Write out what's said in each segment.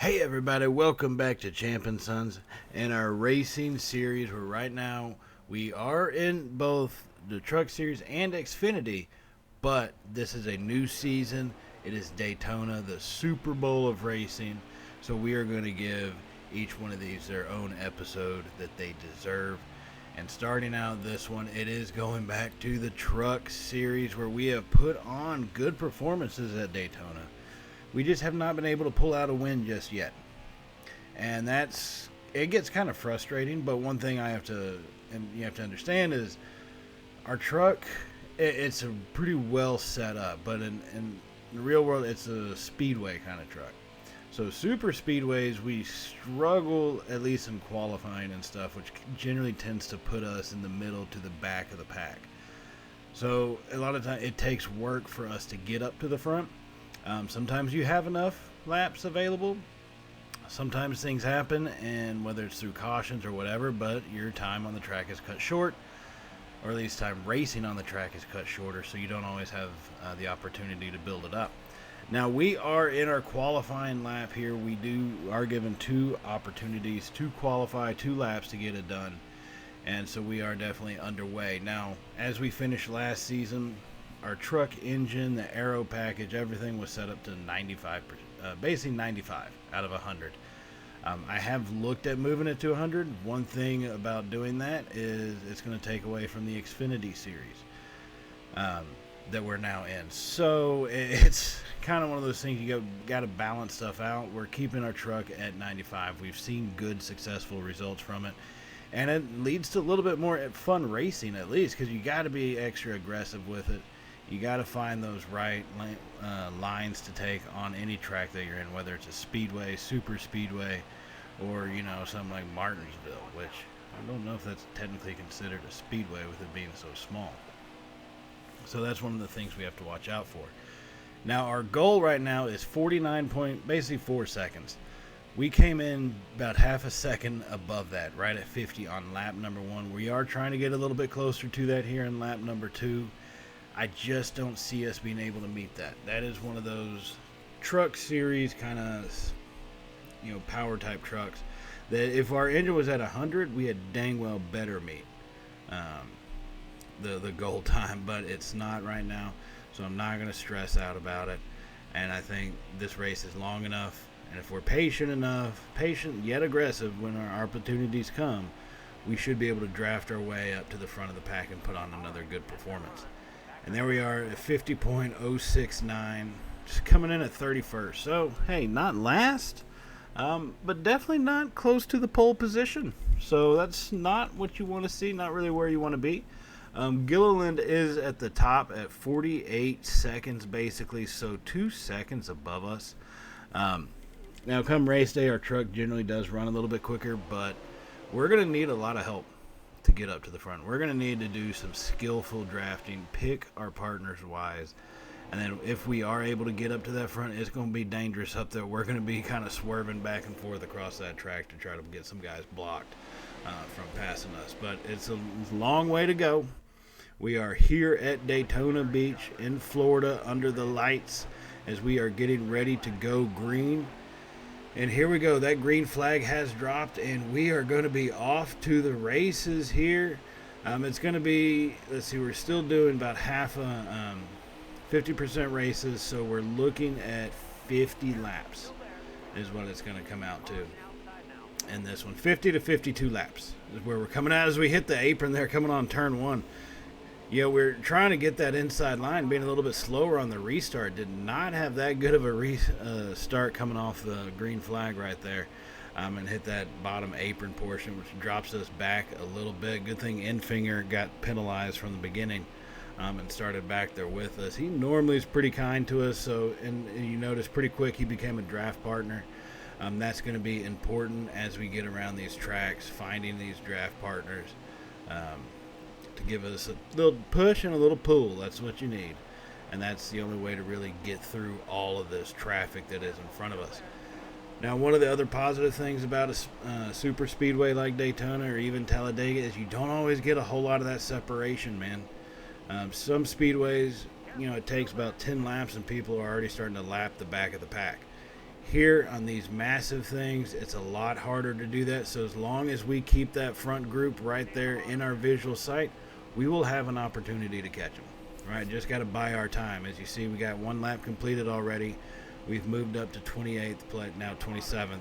Hey everybody, welcome back to Champnsons and our racing series where right now we are in both the truck series and Xfinity, but this is a new season. It is Daytona, the Super Bowl of racing, so we are going to give each one of these their own episode that they deserve. And starting out this one, it is going back to the truck series where we have put on good performances at Daytona. We just have not been able to pull out a win just yet. And it gets kind of frustrating, but one thing you have to understand is our truck, it's a pretty well set up, but in the real world, it's a speedway kind of truck. So super speedways, we struggle, at least in qualifying and stuff, which generally tends to put us in the middle to the back of the pack. So a lot of times it takes work for us to get up to the front. Sometimes you have enough laps available. Sometimes things happen, and whether it's through cautions or whatever, but your time on the track is cut short, or at least time racing on the track is cut shorter, so you don't always have the opportunity to build it up. Now, we are in our qualifying lap here. We are given 2 opportunities to qualify, 2 laps to get it done, and so we are definitely underway. Now, as we finished last season, our truck engine, the aero package, everything was set up to 95%, basically 95 out of 100. I have looked at moving it to 100. One thing about doing that is it's going to take away from the Xfinity series that we're now in. So it's kind of one of those things you got to balance stuff out. We're keeping our truck at 95. We've seen good, successful results from it. And it leads to a little bit more fun racing, at least, because you got to be extra aggressive with it. You got to find those right lines to take on any track that you're in, whether it's a speedway, super speedway, or, something like Martinsville, which I don't know if that's technically considered a speedway with it being so small. So that's one of the things we have to watch out for. Now, our goal right now is basically 4 seconds. We came in about half a second above that, right at 50 on lap number 1. We are trying to get a little bit closer to that here in lap number 2. I just don't see us being able to meet that. That is one of those truck series kind of, power type trucks that if our engine was at 100, we had dang well better meet the goal time, but it's not right now, so I'm not going to stress out about it. And I think this race is long enough, and if we're patient yet aggressive when our opportunities come, we should be able to draft our way up to the front of the pack and put on another good performance. And there we are at 50.069, just coming in at 31st. So, hey, not last, but definitely not close to the pole position. So that's not what you want to see, not really where you want to be. Gilliland is at the top at 48 seconds, basically, so 2 seconds above us. Now, come race day, our truck generally does run a little bit quicker, but we're going to need a lot of help to get up to the front. We're going to need to do some skillful drafting, pick our partners wise, and then if we are able to get up to that front, it's going to be dangerous up there. We're going to be kind of swerving back and forth across that track to try to get some guys blocked from passing us, but it's a long way to go. We are here at Daytona Beach in Florida under the lights as we are getting ready to go green. And here we go. That green flag has dropped, and we are going to be off to the races here. It's going to be, we're still doing about 50% races, so we're looking at 50 laps is what it's going to come out to. And this one, 50 to 52 laps is where we're coming out as we hit the apron there, coming on turn 1. We're trying to get that inside line, being a little bit slower on the restart. Did not have that good of a restart coming off the green flag right there, and hit that bottom apron portion, which drops us back a little bit. Good thing Enfinger got penalized from the beginning and started back there with us. He normally is pretty kind to us, and you notice pretty quick he became a draft partner. That's going to be important as we get around these tracks, finding these draft partners. To give us a little push and a little pull. That's what you need. And that's the only way to really get through all of this traffic that is in front of us. Now, one of the other positive things about a super speedway like Daytona or even Talladega is you don't always get a whole lot of that separation, man. Some speedways, it takes about 10 laps and people are already starting to lap the back of the pack. Here on these massive things, it's a lot harder to do that. So as long as we keep that front group right there in our visual sight, we will have an opportunity to catch them. Right, just got to buy our time. As you see, we got 1 lap completed already. We've moved up to 28th, now 27th,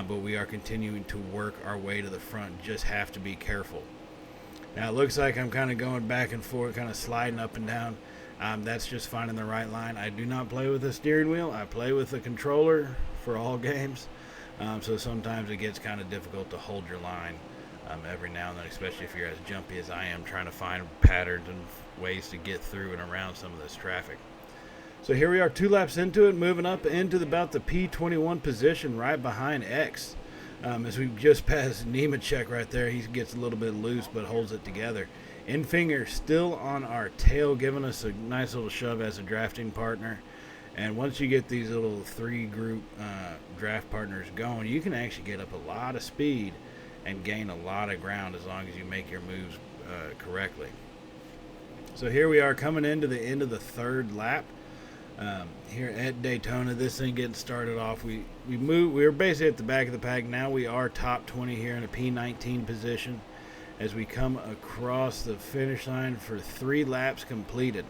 but we are continuing to work our way to the front. Just have to be careful. Now it looks like I'm kind of going back and forth, kind of sliding up and down. That's just finding the right line. I do not play with a steering wheel. I play with a controller for all games. So sometimes it gets kind of difficult to hold your line every now and then, especially if you're as jumpy as I am, trying to find patterns and ways to get through and around some of this traffic. So here we are 2 laps into it, moving up into about the P21 position right behind X. As we just passed Nemechek right there, he gets a little bit loose but holds it together. Infinger still on our tail, giving us a nice little shove as a drafting partner. And once you get these little 3-group draft partners going, you can actually get up a lot of speed and gain a lot of ground as long as you make your moves correctly. So here we are coming into the end of the 3rd lap here at Daytona. This thing getting started off. We were basically at the back of the pack. Now we are top 20 here in a P19 position as we come across the finish line for 3 laps completed.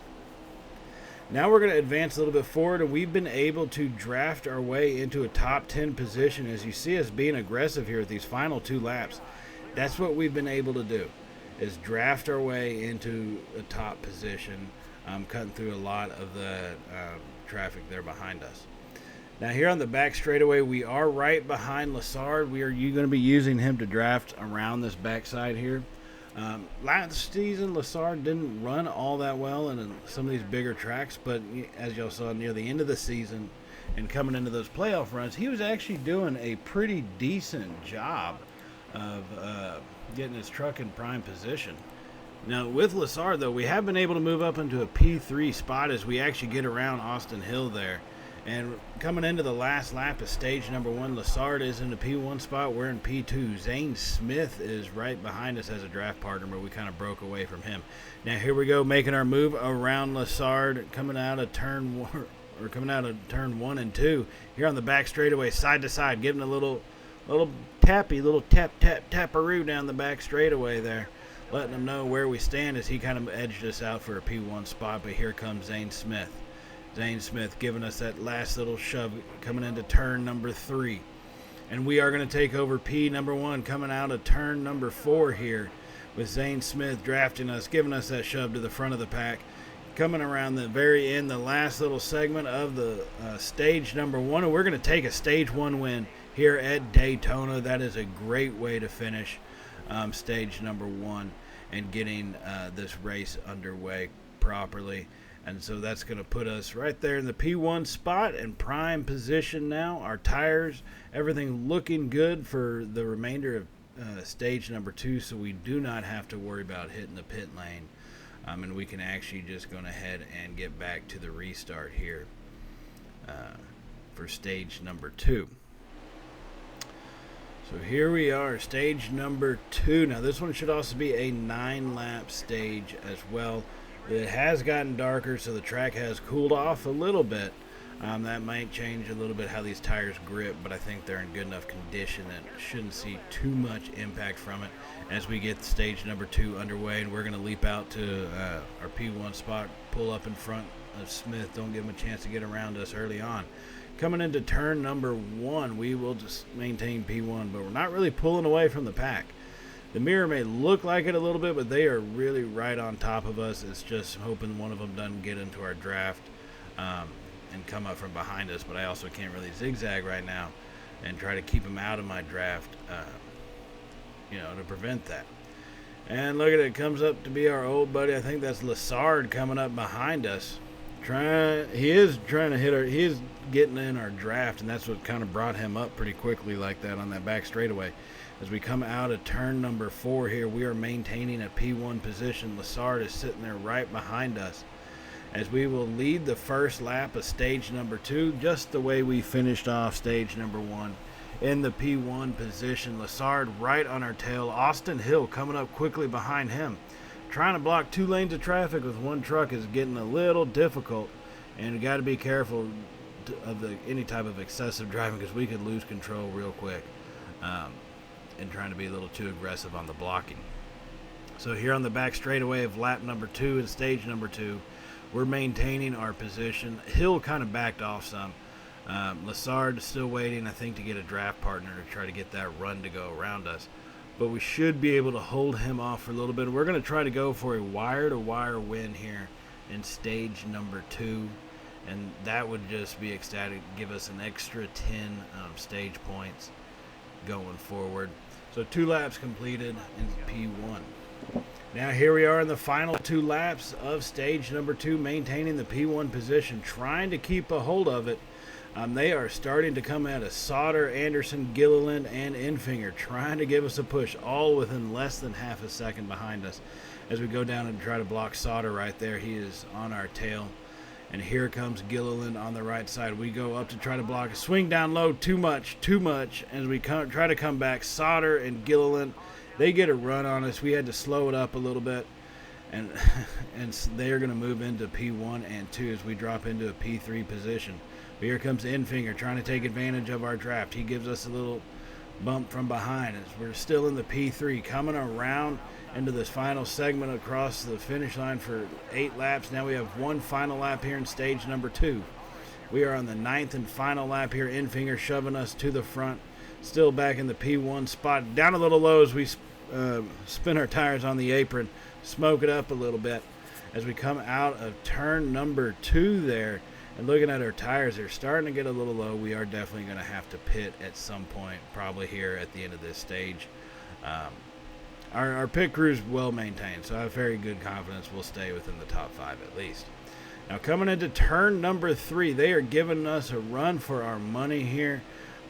Now we're going to advance a little bit forward, and we've been able to draft our way into a top 10 position. As you see us being aggressive here with these final 2 laps, that's what we've been able to do, is draft our way into a top position, cutting through a lot of the traffic there behind us. Now here on the back straightaway, we are right behind Lassard. You're going to be using him to draft around this backside here. Last season, Lassard didn't run all that well in some of these bigger tracks, but as y'all saw near the end of the season and coming into those playoff runs, he was actually doing a pretty decent job of getting his truck in prime position. Now with Lassard, though, we have been able to move up into a P3 spot as we actually get around Austin Hill there. And coming into the last lap of stage number 1, Lassard is in the P1 spot. We're in P2. Zane Smith is right behind us as a draft partner, but we kind of broke away from him. Now here we go, making our move around Lassard, coming out of turn 1 and 2. Here on the back straightaway, side to side, giving a little taparoo down the back straightaway there, letting them know where we stand as he kind of edged us out for a P1 spot. But here comes Zane Smith. Zane Smith giving us that last little shove coming into turn number 3. And we are going to take over P number 1 coming out of turn number 4 here with Zane Smith drafting us, giving us that shove to the front of the pack. Coming around the very end, the last little segment of the stage number 1. And we're going to take a stage 1 win here at Daytona. That is a great way to finish stage number 1 and getting this race underway properly. And so that's going to put us right there in the P1 spot in prime position now. Our tires, everything looking good for the remainder of stage number 2, so we do not have to worry about hitting the pit lane. And we can actually just go ahead and get back to the restart here for stage number 2. So here we are, stage number 2. Now this one should also be a 9-lap stage as well. It has gotten darker, so the track has cooled off a little bit. That might change a little bit how these tires grip, but I think they're in good enough condition that shouldn't see too much impact from it as we get stage number 2 underway. And we're going to leap out to our P1 spot, pull up in front of Smith. Don't give him a chance to get around us early on. Coming into turn number 1, we will just maintain P1, but we're not really pulling away from the pack. The mirror may look like it a little bit, but they are really right on top of us. It's just hoping one of them doesn't get into our draft and come up from behind us. But I also can't really zigzag right now and try to keep them out of my draft, to prevent that. And look at it, comes up to be our old buddy. I think that's Lassard coming up behind us. He is trying to hit our. He is getting in our draft, and that's what kind of brought him up pretty quickly like that on that back straightaway. As we come out of turn number 4 here, we are maintaining a P1 position. Lassard is sitting there right behind us as we will lead the first lap of stage number 2, just the way we finished off stage number 1 in the P1 position. Lassard right on our tail. Austin Hill coming up quickly behind him. Trying to block 2 lanes of traffic with one truck is getting a little difficult, and you got to be careful of any type of excessive driving, because we could lose control real quick, and trying to be a little too aggressive on the blocking. So here on the back straightaway of lap number 2 and stage number 2, we're maintaining our position. Hill kind of backed off some. Lassard is still waiting, I think, to get a draft partner to try to get that run to go around us. But we should be able to hold him off for a little bit. We're going to try to go for a wire-to-wire win here in stage number 2. And that would just be ecstatic, give us an extra 10 stage points going forward. So 2 laps completed in P1. Now here we are in the final 2 laps of stage number 2, maintaining the P1 position, trying to keep a hold of it. They are starting to come out of Sauter, Anderson, Gilliland, and Enfinger, trying to give us a push, all within less than half a second behind us. As we go down and try to block Sauter right there, he is on our tail. And here comes Gilliland on the right side. We go up to try to block. Swing down low, too much. As we try to come back, Sauter and Gilliland, they get a run on us. We had to slow it up a little bit. And they're going to move into P1 and 2 as we drop into a P3 position. But here comes Enfinger trying to take advantage of our draft. He gives us a little bump from behind as we're still in the P3, coming around into this final segment across the finish line for 8 laps. Now we have 1 final lap here in stage number 2. We are on the 9th and final lap here. Enfinger shoving us to the front, still back in the P1 spot. Down a little low as we spin our tires on the apron, smoke it up a little bit as we come out of turn number 2 there. And looking at our tires, they're starting to get a little low. We are definitely going to have to pit at some point, probably here at the end of this stage. Our pit crew is well maintained, so I have very good confidence we'll stay within the top 5 at least. Now coming into turn number 3, they are giving us a run for our money here,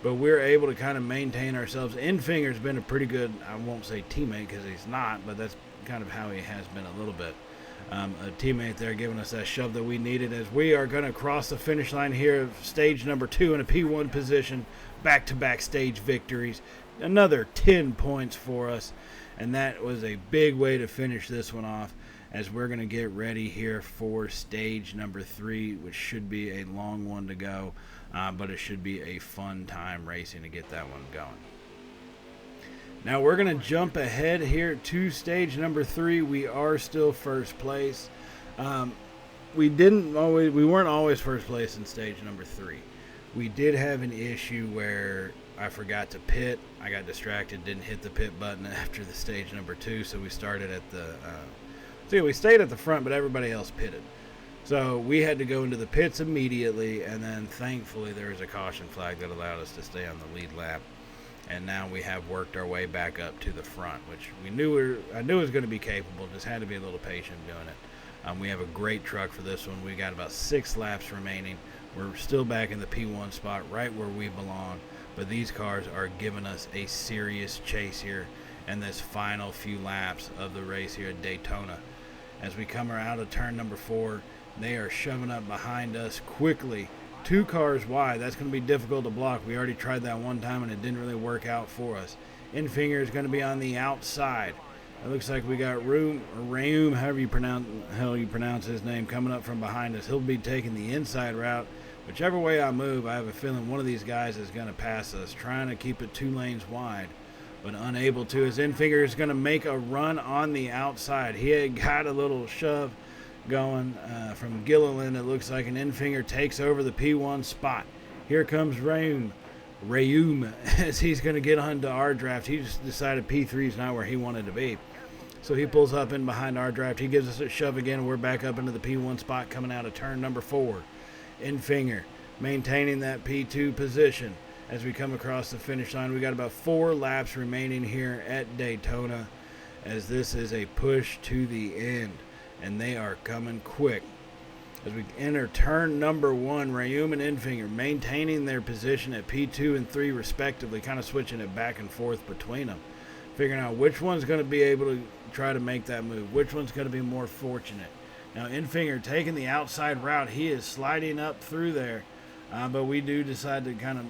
but we're able to kind of maintain ourselves. Enfinger's been a pretty good, I won't say teammate because he's not, but that's kind of how he has been a little bit. A teammate there giving us that shove that we needed as we are going to cross the finish line here of stage number 2 in a P1 position. Back-to-back stage victories. Another 10 points for us. And that was a big way to finish this one off as we're going to get ready here for stage number 3, which should be a long one to go. But it should be a fun time racing to get that one going. Now we're going to jump ahead here to stage number 3. We are still first place. We weren't always first place in stage number 3. We did have an issue where I forgot to pit. I got distracted, didn't hit the pit button after the stage number 2, so we started at the we stayed at the front, but everybody else pitted. So we had to go into the pits immediately, and then thankfully there was a caution flag that allowed us to stay on the lead lap. And now we have worked our way back up to the front, which I knew it was going to be capable, just had to be a little patient doing it. We have a great truck for this one. We got about 6 laps remaining. We're still back in the P1 spot, right where we belong. But these cars are giving us a serious chase here in this final few laps of the race here at Daytona. As we come out of turn number 4, they are shoving up behind us quickly. 2 cars wide. That's going to be difficult to block. We already tried that one time and it didn't really work out for us. Enfinger is going to be on the outside. It looks like we got Raum, however you pronounce his name, coming up from behind us. He'll be taking the inside route. Whichever way I move, I have a feeling one of these guys is going to pass us, trying to keep it 2 lanes wide, but unable to. His Enfinger is going to make a run on the outside. He had got a little shove going from Gilliland. It looks like an Enfinger takes over the P1 spot. Here comes Raum as he's going to get onto our draft. He just decided P3 is not where he wanted to be. So he pulls up in behind our draft. He gives us a shove again. We're back up into the P1 spot coming out of turn number 4. Enfinger maintaining that P2 position as we come across the finish line. We got about 4 laps remaining here at Daytona as this is a push to the end. And they are coming quick. As we enter turn number 1, Raum and Enfinger maintaining their position at P2 and 3 respectively, kind of switching it back and forth between them. Figuring out which one's going to be able to try to make that move, which one's going to be more fortunate. Now Enfinger taking the outside route. He is sliding up through there, but we do decide to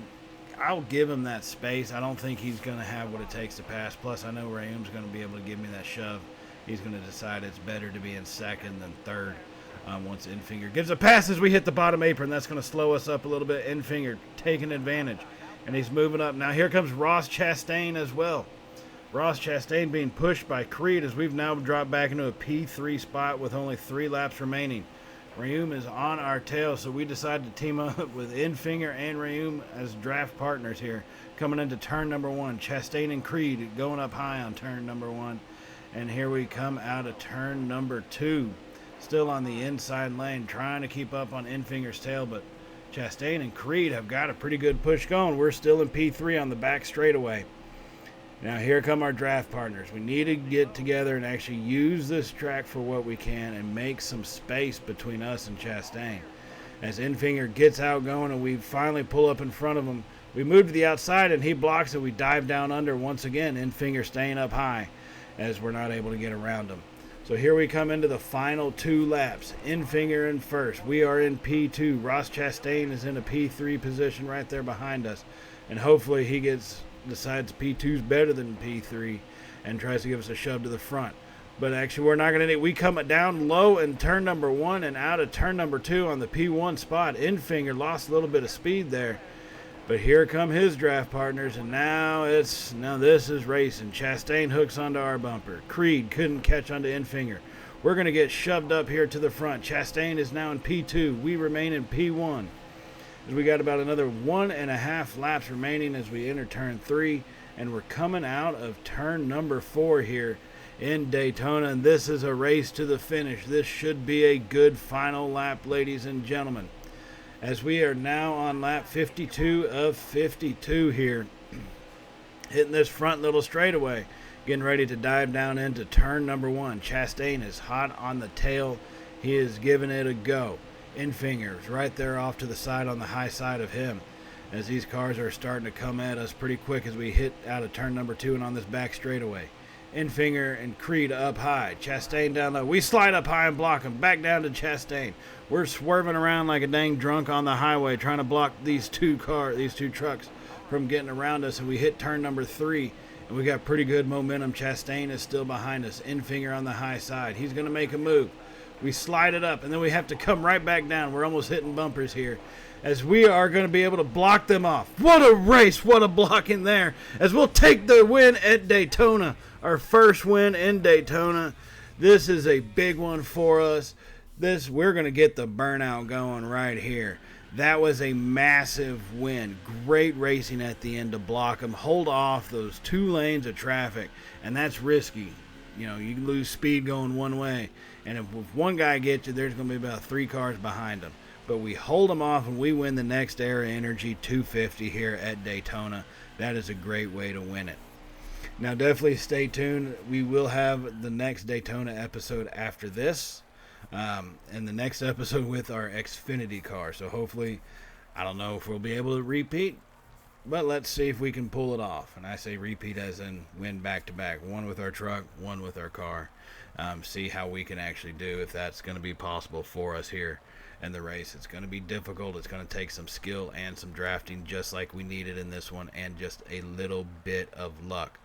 I'll give him that space. I don't think he's going to have what it takes to pass. Plus I know Raum's going to be able to give me that shove. He's going to decide it's better to be in second than third. Once Infinger gives a pass as we hit the bottom apron, that's going to slow us up a little bit. Infinger taking advantage, and he's moving up. Now here comes Ross Chastain as well. Ross Chastain being pushed by Creed as we've now dropped back into a P3 spot with only 3 laps remaining. Rayum is on our tail, so we decided to team up with Infinger and Rayum as draft partners here. Coming into turn number 1, Chastain and Creed going up high on turn number 1. And here we come out of turn number 2. Still on the inside lane, trying to keep up on Infinger's tail, but Chastain and Creed have got a pretty good push going. We're still in P3 on the back straightaway. Now here come our draft partners. We need to get together and actually use this track for what we can and make some space between us and Chastain. As Infinger gets out going and we finally pull up in front of him, we move to the outside and he blocks it. We dive down under once again. Infinger staying up high as we're not able to get around him. So here we come into the final 2 laps. Infinger in first. We are in P2. Ross Chastain is in a P3 position right there behind us. And hopefully he decides P2's better than P3 and tries to give us a shove to the front. But actually we're not going to. We come down low in turn number 1 and out of turn number 2 on the P1 spot. Infinger lost a little bit of speed there. But here come his draft partners, and now this is racing. Chastain hooks onto our bumper. Creed couldn't catch onto Infinger. We're going to get shoved up here to the front. Chastain is now in P2. We remain in P1. As we got about another 1.5 laps remaining as we enter turn 3, and we're coming out of turn number 4 here in Daytona, and this is a race to the finish. This should be a good final lap, ladies and gentlemen, as we are now on lap 52 of 52 here, hitting this front little straightaway, getting ready to dive down into turn number 1. Chastain is hot on the tail. He is giving it a go. Infinger is right there off to the side on the high side of him, as these cars are starting to come at us pretty quick as we hit out of turn number 2 and on this back straightaway. Infinger and Creed up high. Chastain down low. We slide up high and block him. Back down to Chastain. We're swerving around like a dang drunk on the highway trying to block these two trucks from getting around us, and we hit turn number 3 and we got pretty good momentum. Chastain is still behind us. Infinger on the high side. He's going to make a move. We slide it up and then we have to come right back down. We're almost hitting bumpers here as we are going to be able to block them off. What a race. What a block in there as we'll take the win at Daytona. Our first win in Daytona. This is a big one for us. We're going to get the burnout going right here. That was a massive win. Great racing at the end to block them. Hold off those 2 lanes of traffic, and that's risky. You know, you can lose speed going one way, and if one guy gets you, there's going to be about 3 cars behind them. But we hold them off, and we win the Next Era Energy 250 here at Daytona. That is a great way to win it. Now, definitely stay tuned. We will have the next Daytona episode after this, and the next episode with our Xfinity car. So hopefully, I don't know if we'll be able to repeat, but let's see if we can pull it off. And I say repeat as in win back-to-back. One with our truck, one with our car. See how we can actually do, if that's going to be possible for us here in the race. It's going to be difficult. It's going to take some skill and some drafting, just like we needed in this one, and just a little bit of luck.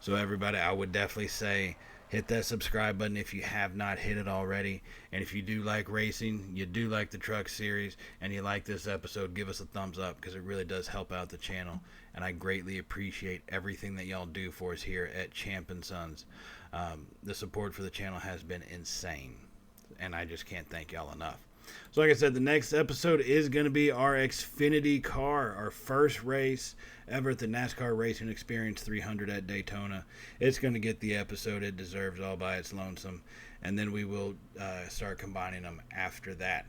So everybody, I would definitely say hit that subscribe button if you have not hit it already. And if you do like racing, you do like the truck series, and you like this episode, give us a thumbs up, because it really does help out the channel. And I greatly appreciate everything that y'all do for us here at Champnsons. The support for the channel has been insane, and I just can't thank y'all enough. So like I said, the next episode is going to be our Xfinity car, our first race ever at the NASCAR Racing Experience 300 at Daytona. It's going to get the episode it deserves all by its lonesome, and then we will start combining them after that.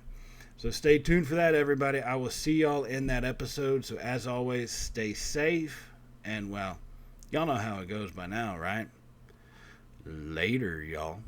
So stay tuned for that, everybody. I will see y'all in that episode. So as always, stay safe, and well, y'all know how it goes by now, right? Later, y'all.